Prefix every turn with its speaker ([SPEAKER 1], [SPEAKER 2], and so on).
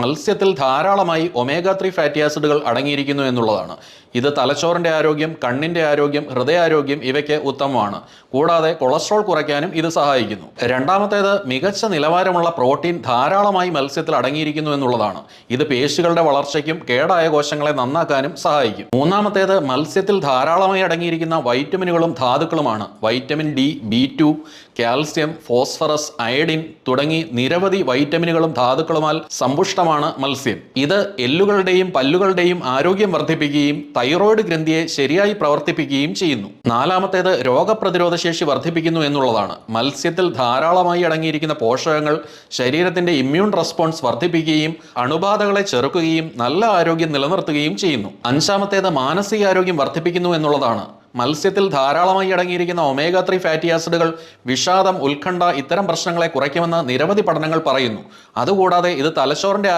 [SPEAKER 1] മത്സ്യത്തിൽ ധാരാളമായി omega 3 fatty ആസിഡുകൾ അടങ്ങിയിരിക്കുന്നു എന്നുള്ളതാണ്. ഇത് തലച്ചോറിന്റെ ആരോഗ്യം, കണ്ണിന്റെ ആരോഗ്യം, ഹൃദയാരോഗ്യം ഇവയ്ക്ക് ഉത്തമമാണ്. കൂടാതെ കൊളസ്ട്രോൾ കുറയ്ക്കാനും ഇത് സഹായിക്കുന്നു. രണ്ടാമത്തേത് മികച്ച നിലവാരമുള്ള പ്രോട്ടീൻ ധാരാളമായി മത്സ്യത്തിൽ അടങ്ങിയിരിക്കുന്നു എന്നുള്ളതാണ്. ഇത് പേശികളുടെ വളർച്ചയ്ക്കും കേടായ കോശങ്ങളെ നന്നാക്കാനും സഹായിക്കും. മൂന്നാമത്തേത് മത്സ്യത്തിൽ ധാരാളമായി അടങ്ങിയിരിക്കുന്ന വൈറ്റമിനുകളും ധാതുക്കളുമാണ്. Vitamin D, B2, calcium, phosphorus, iodine തുടങ്ങി നിരവധി വൈറ്റമിനുകളും ധാതുക്കളുമാൽ സമ്പുഷ്ടമാണ് മത്സ്യം. ഇത് എല്ലുകളുടെയും പല്ലുകളുടെയും ആരോഗ്യം വർദ്ധിപ്പിക്കുകയും തൈറോയ്ഡ് ഗ്രന്ഥിയെ ശരിയായി പ്രവർത്തിപ്പിക്കുകയും ചെയ്യുന്നു. നാലാമത്തേത് രോഗപ്രതിരോധ ശേഷി വർദ്ധിപ്പിക്കുന്നു എന്നുള്ളതാണ്. മത്സ്യത്തിൽ ധാരാളമായി അടങ്ങിയിരിക്കുന്ന പോഷകങ്ങൾ ശരീരത്തിന്റെ ഇമ്മ്യൂൺ റെസ്പോൺസ് വർദ്ധിപ്പിക്കുകയും അണുബാധകളെ ചെറുക്കുകയും നല്ല ആരോഗ്യം നിലനിർത്തുകയും ചെയ്യുന്നു. അഞ്ചാമത്തേത് മാനസികാരോഗ്യം വർദ്ധിപ്പിക്കുന്നു എന്നുള്ളതാണ്. മത്സ്യത്തിൽ ധാരാളമായി അടങ്ങിയിരിക്കുന്ന ഒമേഗ 3 ഫാറ്റി ആസിഡുകൾ വിഷാദം, ഉത്കണ്ഠ ഇത്തരം പ്രശ്നങ്ങളെ കുറയ്ക്കുമെന്ന് നിരവധി പഠനങ്ങൾ പറയുന്നു. അതുകൂടാതെ ഇത് തലച്ചോറിന്റെ